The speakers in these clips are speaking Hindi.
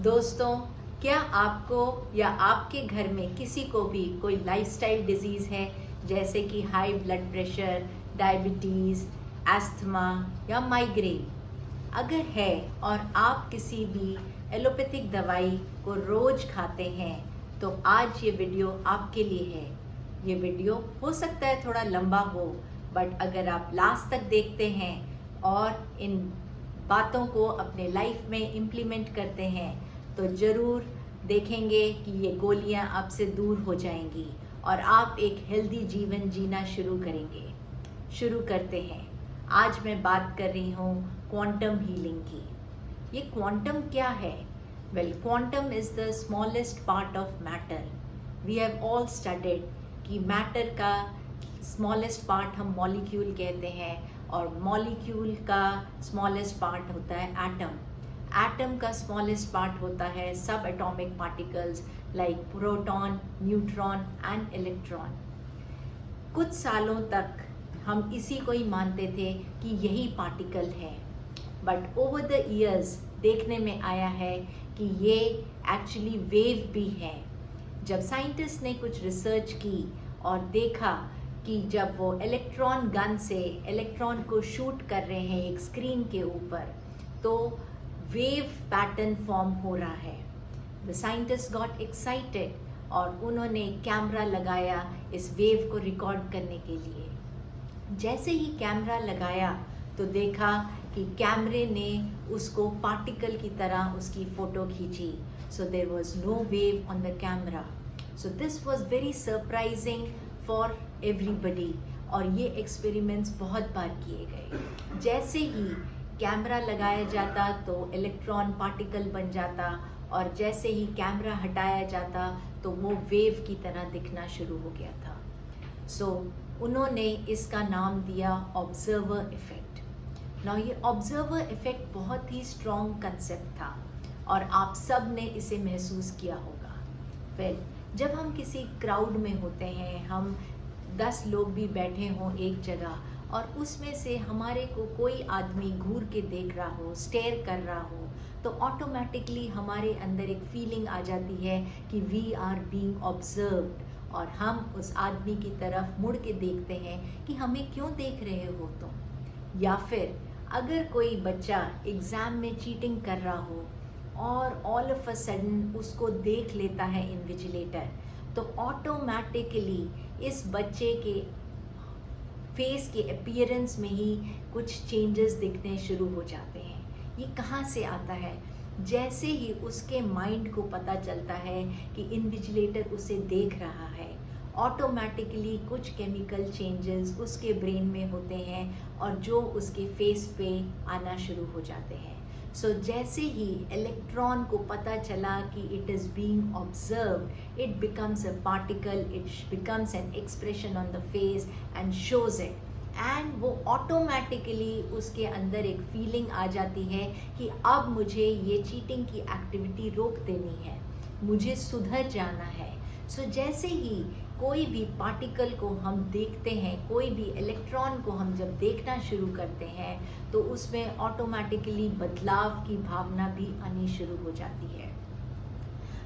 दोस्तों, क्या आपको या आपके घर में किसी को भी कोई लाइफस्टाइल डिजीज़ है, जैसे कि high blood pressure, diabetes, asthma या माइग्रेन? अगर है और आप किसी भी एलोपैथिक दवाई को रोज़ खाते हैं, तो आज ये वीडियो आपके लिए है। ये वीडियो हो सकता है थोड़ा लंबा हो, बट अगर आप लास्ट तक देखते हैं और इन बातों को अपने लाइफ में इम्प्लीमेंट करते हैं, तो ज़रूर देखेंगे कि ये गोलियां आपसे दूर हो जाएंगी और आप एक हेल्दी जीवन जीना शुरू करेंगे। शुरू करते हैं। आज मैं बात कर रही हूँ क्वांटम हीलिंग की। ये क्वांटम क्या है? Well, quantum is the smallest part of matter. We have all studied कि मैटर का स्मॉलेस्ट पार्ट हम मॉलिक्यूल कहते हैं, और मॉलिक्यूल का स्मॉलेस्ट पार्ट होता है एटम। एटम का स्मॉलेस्ट पार्ट होता है subatomic particles like proton, neutron and electron. कुछ सालों तक हम इसी को ही मानते थे कि यही पार्टिकल है, बट ओवर द ईयर्स देखने में आया है कि ये एक्चुअली वेव भी है। जब साइंटिस्ट ने कुछ रिसर्च की और देखा कि जब वो इलेक्ट्रॉन गन से इलेक्ट्रॉन को शूट कर रहे हैं एक स्क्रीन के ऊपर, तो वेव पैटर्न फॉर्म हो रहा है। द साइंटिस्ट गॉट एक्साइटेड और उन्होंने कैमरा लगाया इस वेव को रिकॉर्ड करने के लिए। जैसे ही कैमरा लगाया तो देखा कि कैमरे ने उसको पार्टिकल की तरह उसकी फ़ोटो खींची। So there was no wave on the camera. So this was very surprising for everybody, और ये एक्सपेरिमेंट्स बहुत बार किए गए। जैसे ही कैमरा लगाया जाता तो इलेक्ट्रॉन पार्टिकल बन जाता, और जैसे ही कैमरा हटाया जाता तो वो वेव की तरह दिखना शुरू हो गया था। सो उन्होंने इसका नाम दिया ऑब्जर्वर इफेक्ट। नाउ ये ऑब्जर्वर इफेक्ट बहुत ही स्ट्रॉन्ग कंसेप्ट था और आप सब ने इसे महसूस किया होगा। वेल, जब हम किसी क्राउड में होते हैं, हम 10 लोग भी बैठे हों एक जगह, और उसमें से हमारे को कोई आदमी घूर के देख रहा हो, स्टेयर कर रहा हो, तो ऑटोमेटिकली हमारे अंदर एक फीलिंग आ जाती है कि वी आर बीइंग ऑब्जर्व्ड, और हम उस आदमी की तरफ मुड़ के देखते हैं कि हमें क्यों देख रहे हो तुम। या फिर अगर कोई बच्चा एग्ज़ाम में चीटिंग कर रहा हो और ऑल ऑफ अ सडन उसको देख लेता है इन्विजिलेटर, तो ऑटोमेटिकली इस बच्चे के फेस के अपीयरेंस में ही कुछ चेंजेस दिखने शुरू हो जाते हैं। ये कहाँ से आता है? जैसे ही उसके माइंड को पता चलता है कि इन्विजिलेटर उसे देख रहा है, ऑटोमेटिकली कुछ केमिकल चेंजेस उसके ब्रेन में होते हैं और जो उसके फेस पे आना शुरू हो जाते हैं। सो जैसे ही इलेक्ट्रॉन को पता चला कि it is being observed, it becomes a particle, it becomes an expression on the face and shows it, and वो ऑटोमेटिकली उसके अंदर एक फीलिंग आ जाती है कि अब मुझे ये चीटिंग की एक्टिविटी रोक देनी है, मुझे सुधर जाना है। सो जैसे ही कोई भी पार्टिकल को हम देखते हैं, कोई भी इलेक्ट्रॉन को हम जब देखना शुरू करते हैं, तो उसमें ऑटोमेटिकली बदलाव की भावना भी आनी शुरू हो जाती है।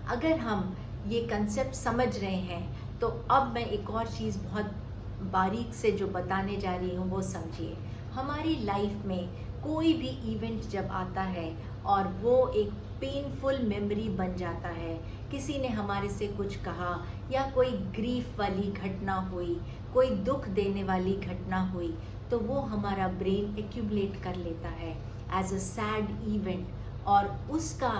अगर हम ये कंसेप्ट समझ रहे हैं, तो अब मैं एक और चीज़ बहुत बारीक से जो बताने जा रही हूँ वो समझिए। हमारी लाइफ में कोई भी इवेंट जब आता है और वो एक पेनफुल मेमोरी बन जाता है, किसी ने हमारे से कुछ कहा या कोई ग्रीफ वाली घटना हुई, कोई दुख देने वाली घटना हुई, तो वो हमारा ब्रेन एक्यूमुलेट कर लेता है एज अ सैड इवेंट, और उसका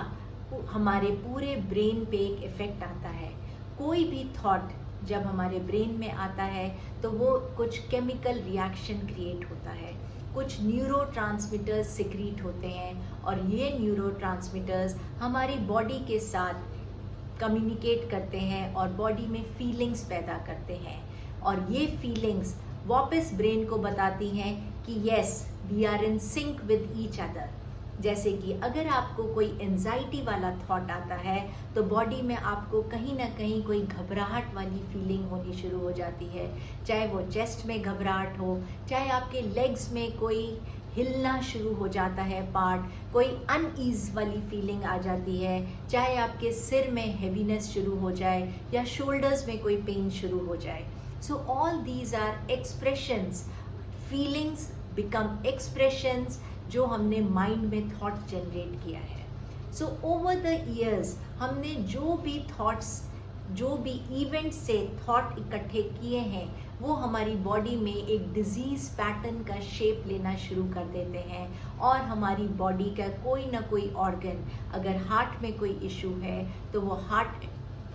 हमारे पूरे ब्रेन पे एक इफ़ेक्ट आता है। कोई भी थॉट जब हमारे ब्रेन में आता है तो वो कुछ केमिकल रिएक्शन क्रिएट होता है, कुछ न्यूरोट्रांसमीटर्स सिक्रीट होते हैं, और ये न्यूरोट्रांसमीटर्स हमारी बॉडी के साथ कम्युनिकेट करते हैं और बॉडी में फीलिंग्स पैदा करते हैं, और ये फीलिंग्स वापस ब्रेन को बताती हैं कि yes, we are in sync with each other. जैसे कि अगर आपको कोई एंजाइटी वाला थॉट आता है, तो बॉडी में आपको कहीं ना कहीं कोई घबराहट वाली फीलिंग होनी शुरू हो जाती है, चाहे वो चेस्ट में घबराहट हो, चाहे आपके लेग्स में कोई हिलना शुरू हो जाता है पार्ट, कोई अनईज वाली फीलिंग आ जाती है, चाहे आपके सिर में हेवीनेस शुरू हो जाए या शोल्डर्स में कोई पेन शुरू हो जाए. So all these are expressions. Feelings become expressions जो हमने माइंड में थॉट जनरेट किया है. सो ओवर द ईयर्स हमने जो भी थॉट्स, जो भी इवेंट से थॉट इकट्ठे किए हैं, वो हमारी बॉडी में एक डिजीज पैटर्न का शेप लेना शुरू कर देते हैं. और हमारी बॉडी का कोई ना कोई ऑर्गन, अगर हार्ट में कोई इशू है तो वो हार्ट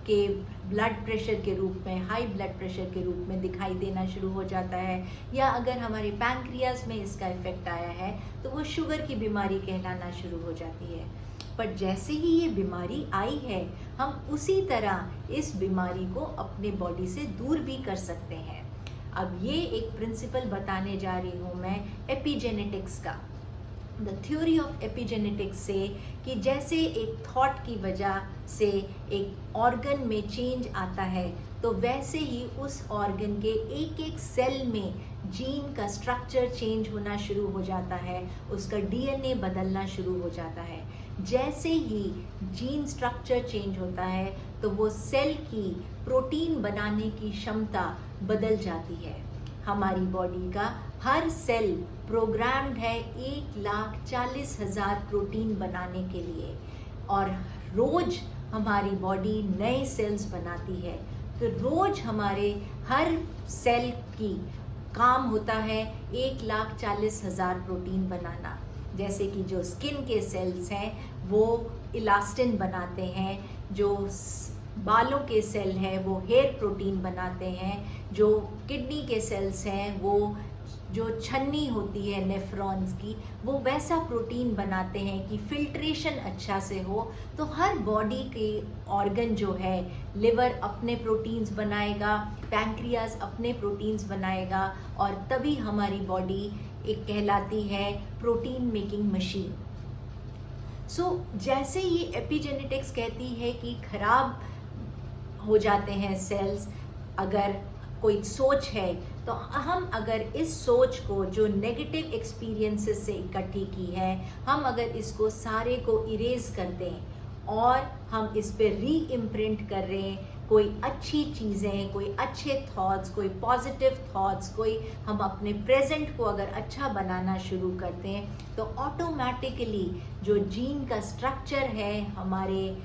के ब्लड प्रेशर के रूप में, हाई ब्लड प्रेशर के रूप में दिखाई देना शुरू हो जाता है. या अगर हमारे पैंक्रियाज में इसका इफेक्ट आया है तो वो शुगर की बीमारी कहलाना शुरू हो जाती है. पर जैसे ही ये बीमारी आई है, हम उसी तरह इस बीमारी को अपने बॉडी से दूर भी कर सकते हैं. अब ये एक प्रिंसिपल बताने जा रही हूँ मैं एपिजेनेटिक्स का. द थ्योरी ऑफ एपिजेनेटिक्स से कि जैसे एक थॉट की वजह से एक ऑर्गन में चेंज आता है, तो वैसे ही उस ऑर्गन के एक एक सेल में जीन का स्ट्रक्चर चेंज होना शुरू हो जाता है, उसका डीएनए बदलना शुरू हो जाता है. जैसे ही जीन स्ट्रक्चर चेंज होता है तो वो सेल की प्रोटीन बनाने की क्षमता बदल जाती है. हमारी बॉडी का हर सेल प्रोग्राम्ड है 1,40,000 प्रोटीन बनाने के लिए, और रोज हमारी बॉडी नए सेल्स बनाती है. तो रोज हमारे हर सेल की काम होता है 1,40,000 प्रोटीन बनाना. जैसे कि जो स्किन के सेल्स हैं वो इलास्टिन बनाते हैं, जो बालों के सेल हैं वो हेयर प्रोटीन बनाते हैं, जो किडनी के सेल्स हैं वो जो छन्नी होती है नेफ्रॉन्स की, वो वैसा प्रोटीन बनाते हैं कि फिल्ट्रेशन अच्छा से हो. तो हर बॉडी के ऑर्गन जो है, लिवर अपने प्रोटीन्स बनाएगा, पैंक्रियाज अपने प्रोटीन्स बनाएगा, और तभी हमारी बॉडी एक कहलाती है प्रोटीन मेकिंग मशीन. सो जैसे ये एपिजेनेटिक्स कहती है कि खराब हो जाते हैं सेल्स, अगर कोई सोच है तो हम अगर इस सोच को जो नेगेटिव एक्सपीरियंसेस से इकट्ठी की है, हम अगर इसको सारे को इरेज कर दें और हम इस पे री इम्प्रिंट कर रहे हैं कोई अच्छी चीज़ें, कोई अच्छे थॉट्स, कोई पॉजिटिव थॉट्स, कोई हम अपने प्रेजेंट को अगर अच्छा बनाना शुरू करते हैं, तो ऑटोमेटिकली जो जीन का स्ट्रक्चर है हमारे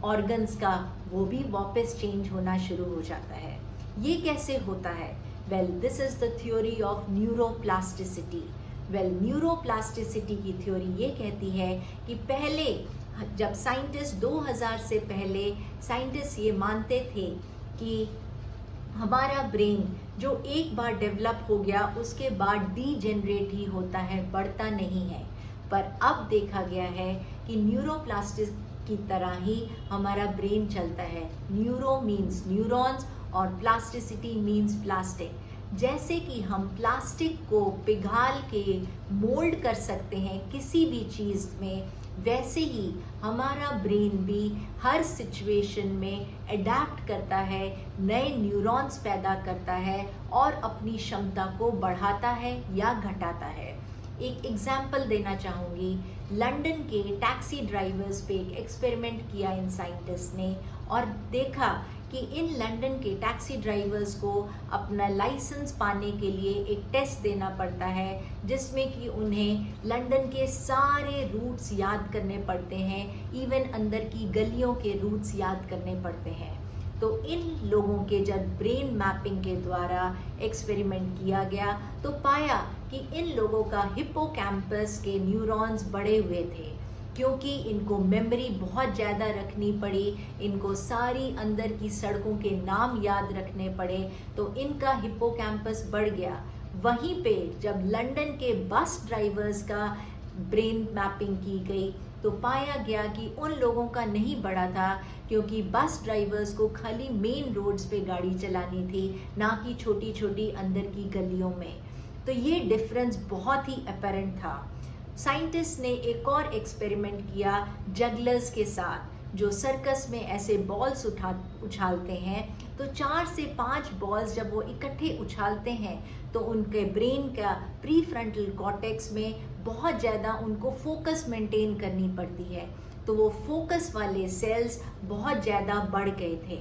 ऑर्गन्स का, वो भी वापस चेंज होना शुरू हो जाता है. ये कैसे होता है? Well, this is the theory of neuroplasticity. Well, neuroplasticity की थ्योरी ये कहती है कि पहले जब साइंटिस्ट 2000 से पहले साइंटिस्ट ये मानते थे कि हमारा ब्रेन जो एक बार डेवलप हो गया उसके बाद डीजेनरेट ही होता है, बढ़ता नहीं है. पर अब देखा गया है कि न्यूरोप्लास्टिक की तरह ही हमारा ब्रेन चलता है. न्यूरो मीन्स न्यूरॉन्स और प्लास्टिसिटी मीन्स प्लास्टिक. जैसे कि हम प्लास्टिक को पिघाल के मोल्ड कर सकते हैं किसी भी चीज़ में, वैसे ही हमारा ब्रेन भी हर सिचुएशन में अडैप्ट करता है, नए न्यूरॉन्स पैदा करता है और अपनी क्षमता को बढ़ाता है या घटाता है. एक एग्जाम्पल देना चाहूँगी. लंदन के टैक्सी ड्राइवर्स पे एक एक्सपेरिमेंट किया इन साइंटिस्ट ने और देखा कि इन लंदन के टैक्सी ड्राइवर्स को अपना लाइसेंस पाने के लिए एक टेस्ट देना पड़ता है, जिसमें कि उन्हें लंदन के सारे रूट्स याद करने पड़ते हैं, इवन अंदर की गलियों के रूट्स याद करने पड़ते हैं. तो इन लोगों के जब ब्रेन मैपिंग के द्वारा एक्सपेरिमेंट किया गया तो पाया कि इन लोगों का हिप्पोकैम्पस के न्यूरॉन्स बढ़े हुए थे, क्योंकि इनको मेमोरी बहुत ज़्यादा रखनी पड़ी, इनको सारी अंदर की सड़कों के नाम याद रखने पड़े, तो इनका हिप्पोकैम्पस बढ़ गया. वहीं पे जब लंदन के बस ड्राइवर्स का ब्रेन मैपिंग की गई तो पाया गया कि उन लोगों का नहीं बढ़ा था, क्योंकि बस ड्राइवर्स को खाली मेन रोड्स पे गाड़ी चलानी थी, ना कि छोटी छोटी अंदर की गलियों में. तो ये डिफरेंस बहुत ही अपैरेंट था. साइंटिस्ट ने एक और एक्सपेरिमेंट किया जगलर्स के साथ, जो सर्कस में ऐसे बॉल्स उछालते हैं. तो 4 से 5 बॉल्स जब वो इकट्ठे उछालते हैं तो उनके ब्रेन का प्री फ्रंटल कॉर्टेक्स में बहुत ज़्यादा उनको फोकस मेंटेन करनी पड़ती है, तो वो फोकस वाले सेल्स बहुत ज़्यादा बढ़ गए थे।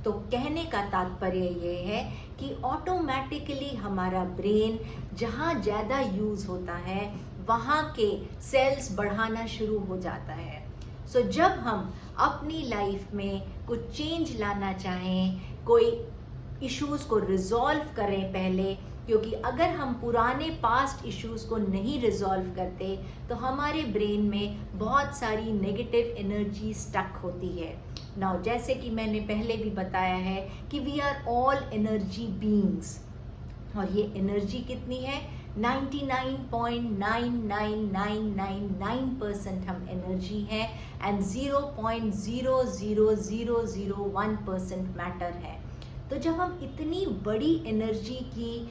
तो कहने का तात्पर्य ये है कि ऑटोमेटिकली हमारा ब्रेन जहाँ ज़्यादा यूज़ होता है वहाँ के सेल्स बढ़ाना शुरू हो जाता है। सो जब हम अपनी लाइफ में कुछ चेंज लाना चाहें, कोई इश्यूज़ को रिजॉल्व करें पहले, क्योंकि अगर हम पुराने पास्ट इश्यूज़ को नहीं रिजॉल्व करते तो हमारे ब्रेन में बहुत सारी नेगेटिव एनर्जी स्टक होती है। नाउ जैसे कि मैंने पहले भी बताया है कि we are all energy beings, और ये एनर्जी कितनी है? 99.99999% हम एनर्जी हैं एंड 0.00001% मैटर है। तो जब हम इतनी बड़ी एनर्जी की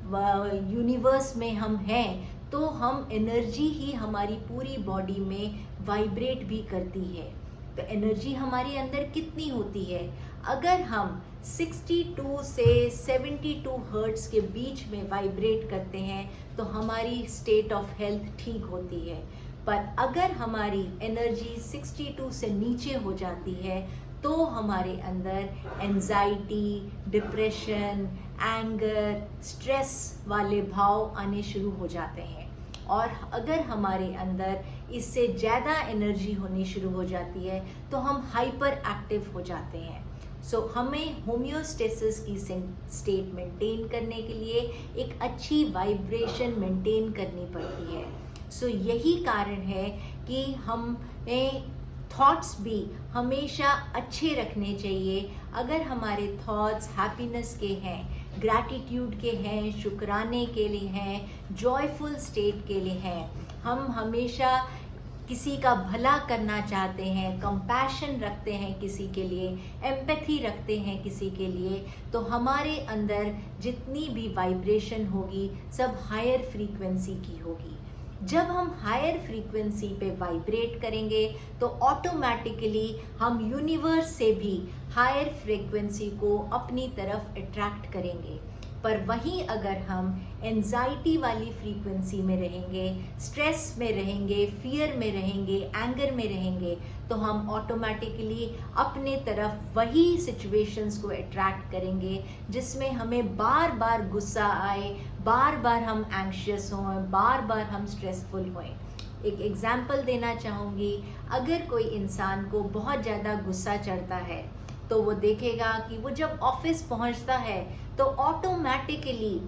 यूनिवर्स में हम हैं, तो हम एनर्जी ही हमारी पूरी बॉडी में वाइब्रेट भी करती है। तो एनर्जी हमारे अंदर कितनी होती है? अगर हम 62 से 72 हर्ट्ज के बीच में वाइब्रेट करते हैं तो हमारी स्टेट ऑफ हेल्थ ठीक होती है। पर अगर हमारी एनर्जी 62 से नीचे हो जाती है तो हमारे अंदर एंजाइटी, डिप्रेशन, एंगर, स्ट्रेस वाले भाव आने शुरू हो जाते हैं। और अगर हमारे अंदर इससे ज़्यादा एनर्जी होनी शुरू हो जाती है तो हम हाइपर एक्टिव हो जाते हैं। सो हमें होम्योस्टेसिस की स्टेट मेंटेन करने के लिए एक अच्छी वाइब्रेशन मेंटेन करनी पड़ती है। सो यही कारण है कि हमें थॉट्स भी हमेशा अच्छे रखने चाहिए। अगर हमारे थॉट्स हैप्पीनेस के हैं, ग्रैटिट्यूड के हैं, शुक्राने के लिए हैं, जॉयफुल स्टेट के लिए हैं, हम हमेशा किसी का भला करना चाहते हैं, कंपैशन रखते हैं किसी के लिए, एम्पैथी रखते हैं किसी के लिए, तो हमारे अंदर जितनी भी वाइब्रेशन होगी सब हायर फ्रीक्वेंसी की होगी। जब हम हायर फ्रीक्वेंसी पे वाइब्रेट करेंगे तो ऑटोमेटिकली हम यूनिवर्स से भी हायर फ्रीक्वेंसी को अपनी तरफ अट्रैक्ट करेंगे। पर वहीं अगर हम एंजाइटी वाली फ्रीक्वेंसी में रहेंगे, स्ट्रेस में रहेंगे, फियर में रहेंगे, एंगर में रहेंगे, तो हम ऑटोमेटिकली अपने तरफ वही सिचुएशंस को अट्रैक्ट करेंगे जिसमें हमें बार बार गुस्सा आए, बार बार हम एंग्शियस हों, बार बार हम स्ट्रेसफुल होएं। एक एग्जाम्पल देना चाहूँगी, अगर कोई इंसान को बहुत ज़्यादा गुस्सा चढ़ता है तो वो देखेगा कि वो जब ऑफिस पहुंचता है तो ऑटोमेटिकली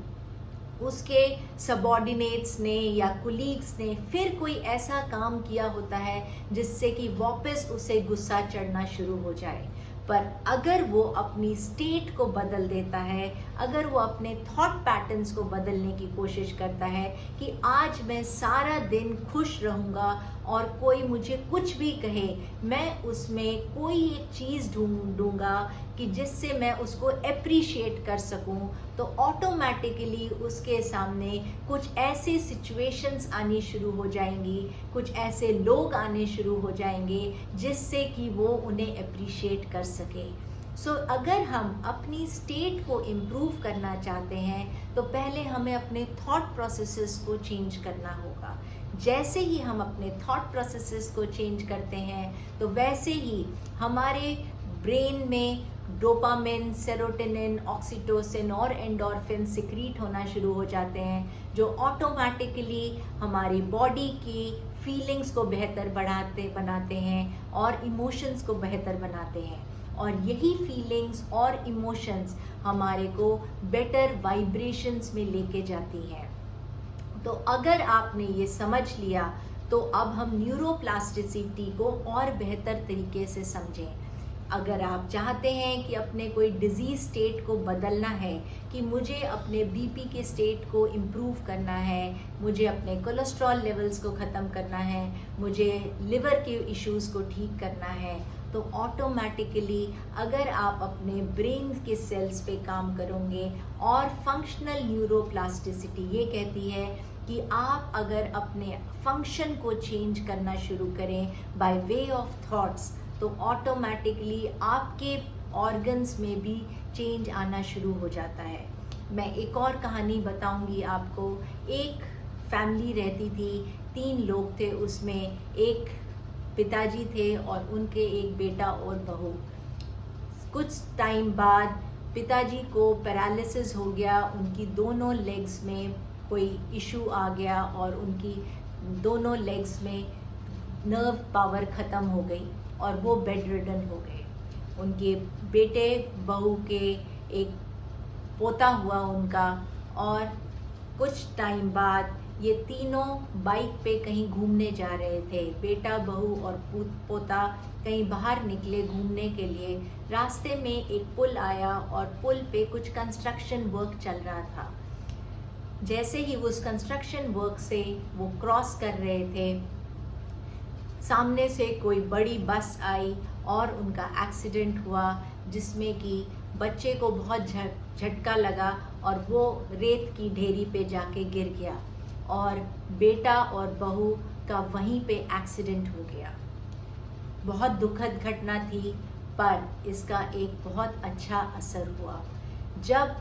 उसके सबॉर्डिनेट्स ने या कुलीग्स ने फिर कोई ऐसा काम किया होता है जिससे कि वापस उसे गुस्सा चढ़ना शुरू हो जाए। पर अगर वो अपनी स्टेट को बदल देता है, अगर वो अपने थॉट पैटर्न्स को बदलने की कोशिश करता है कि आज मैं सारा दिन खुश रहूँगा और कोई मुझे कुछ भी कहे, मैं उसमें कोई एक चीज़ ढूंढूंगा कि जिससे मैं उसको अप्रिशिएट कर सकूं, तो ऑटोमेटिकली उसके सामने कुछ ऐसे सिचुएशंस आनी शुरू हो जाएंगी, कुछ ऐसे लोग आने शुरू हो जाएंगे जिससे कि वो उन्हें अप्रिशिएट कर सके। सो अगर हम अपनी स्टेट को इम्प्रूव करना चाहते हैं तो पहले हमें अपने थॉट प्रोसेसेस को चेंज करना होगा। जैसे ही हम अपने थॉट प्रोसेसेस को चेंज करते हैं तो वैसे ही हमारे ब्रेन में डोपामिन, सेरोटोनिन, ऑक्सीटोसिन और एंडोर्फिन सिक्रीट होना शुरू हो जाते हैं, जो ऑटोमेटिकली हमारी बॉडी की फीलिंग्स को बेहतर बनाते हैं और इमोशंस को बेहतर बनाते हैं। और यही फीलिंग्स और इमोशंस हमारे को बेटर वाइब्रेशंस में लेके जाती हैं। तो अगर आपने ये समझ लिया तो अब हम न्यूरोप्लास्टिसिटी को और बेहतर तरीके से समझें। अगर आप चाहते हैं कि अपने कोई डिजीज स्टेट को बदलना है, कि मुझे अपने बीपी के स्टेट को इम्प्रूव करना है, मुझे अपने कोलेस्ट्रॉल लेवल्स को ख़त्म करना है, मुझे लिवर के इश्यूज़ को ठीक करना है, तो ऑटोमेटिकली अगर आप अपने ब्रेन के सेल्स पे काम करोगे, और फंक्शनल न्यूरोप्लास्टिसिटी ये कहती है कि आप अगर अपने फंक्शन को चेंज करना शुरू करें बाय वे ऑफ थॉट्स, तो ऑटोमेटिकली आपके ऑर्गन्स में भी चेंज आना शुरू हो जाता है। मैं एक और कहानी बताऊंगी आपको। एक फैमिली रहती थी, 3 लोग थे उसमें, एक पिताजी थे और उनके एक बेटा और बहू। कुछ टाइम बाद पिताजी को पैरालिसिस हो गया, उनकी दोनों लेग्स में कोई इशू आ गया और उनकी दोनों लेग्स में नर्व पावर ख़त्म हो गई और वो बेड रिडन हो गए। उनके बेटे बहू के एक पोता हुआ उनका, और कुछ टाइम बाद ये तीनों बाइक पे कहीं घूमने जा रहे थे। बेटा, बहू और पोता कहीं बाहर निकले घूमने के लिए। रास्ते में एक पुल आया और पुल पे कुछ कंस्ट्रक्शन वर्क चल रहा था। जैसे ही उस कंस्ट्रक्शन वर्क से वो क्रॉस कर रहे थे, सामने से कोई बड़ी बस आई और उनका एक्सीडेंट हुआ, जिसमें कि बच्चे को बहुत झटका लगा और वो रेत की ढेरी पे जाके गिर गया और बेटा और बहू का वहीं पे एक्सीडेंट हो गया। बहुत दुखद घटना थी, पर इसका एक बहुत अच्छा असर हुआ। जब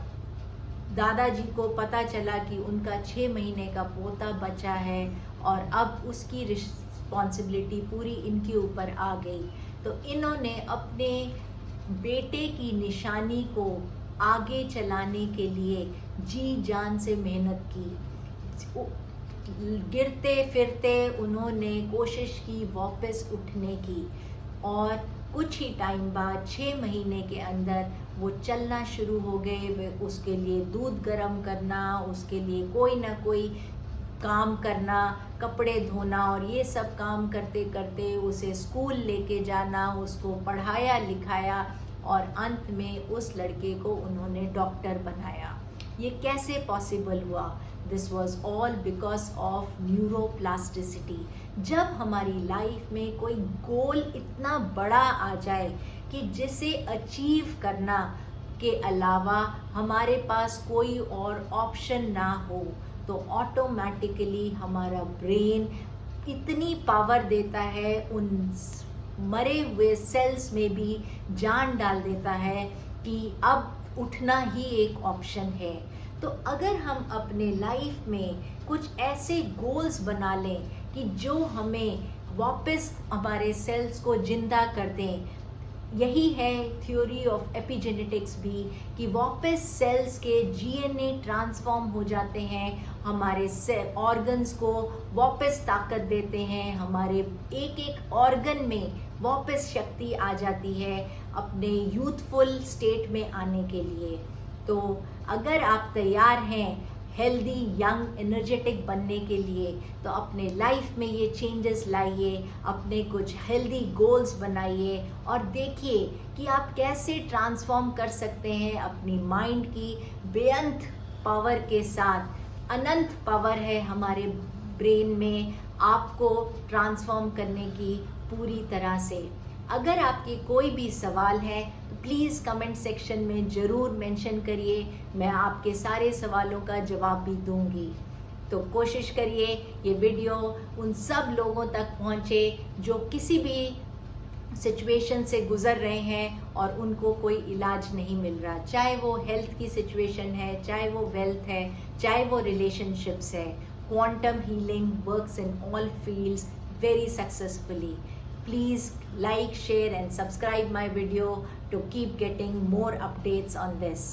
दादाजी को पता चला कि उनका 6 महीने का पोता बचा है और अब उसकी रिस्पॉन्सिबिलिटी पूरी इनके ऊपर आ गई, तो इन्होंने अपने बेटे की निशानी को आगे चलाने के लिए जी जान से मेहनत की। गिरते फिरते उन्होंने कोशिश की वापस उठने की, और कुछ ही टाइम बाद 6 महीने के अंदर वो चलना शुरू हो गए। उसके लिए दूध गर्म करना, उसके लिए कोई ना कोई काम करना, कपड़े धोना, और ये सब काम करते करते उसे स्कूल लेके जाना, उसको पढ़ाया लिखाया और अंत में उस लड़के को उन्होंने डॉक्टर बनाया। ये कैसे पॉसिबल हुआ? This was all because of neuroplasticity. जब हमारी लाइफ में कोई गोल इतना बड़ा आ जाए कि जिसे अचीव करना के अलावा हमारे पास कोई और ऑप्शन ना हो, तो ऑटोमेटिकली हमारा ब्रेन इतनी पावर देता है, उन मरे हुए सेल्स में भी जान डाल देता है कि अब उठना ही एक ऑप्शन है। तो अगर हम अपने लाइफ में कुछ ऐसे गोल्स बना लें कि जो हमें वापस हमारे सेल्स को जिंदा कर दें, यही है थ्योरी ऑफ एपिजेनेटिक्स भी, कि वापस सेल्स के जीएनए ट्रांसफॉर्म हो जाते हैं, हमारे ऑर्गन्स को वापस ताकत देते हैं, हमारे एक एक ऑर्गन में वापस शक्ति आ जाती है अपने यूथफुल स्टेट में आने के लिए। तो अगर आप तैयार हैं हेल्दी, यंग, एनर्जेटिक बनने के लिए, तो अपने लाइफ में ये चेंजेस लाइए, अपने कुछ हेल्दी गोल्स बनाइए और देखिए कि आप कैसे ट्रांसफॉर्म कर सकते हैं अपनी माइंड की बेअंत पावर के साथ। अनंत पावर है हमारे ब्रेन में आपको ट्रांसफॉर्म करने की पूरी तरह से। अगर आपके कोई भी सवाल है तो प्लीज़ कमेंट सेक्शन में ज़रूर मेंशन करिए, मैं आपके सारे सवालों का जवाब भी दूंगी। तो कोशिश करिए ये वीडियो उन सब लोगों तक पहुंचे जो किसी भी सिचुएशन से गुजर रहे हैं और उनको कोई इलाज नहीं मिल रहा, चाहे वो हेल्थ की सिचुएशन है, चाहे वो वेल्थ है, चाहे वो रिलेशनशिप्स है। Quantum healing works in all fields very successfully. Please like, share and subscribe my video to keep getting more updates on this.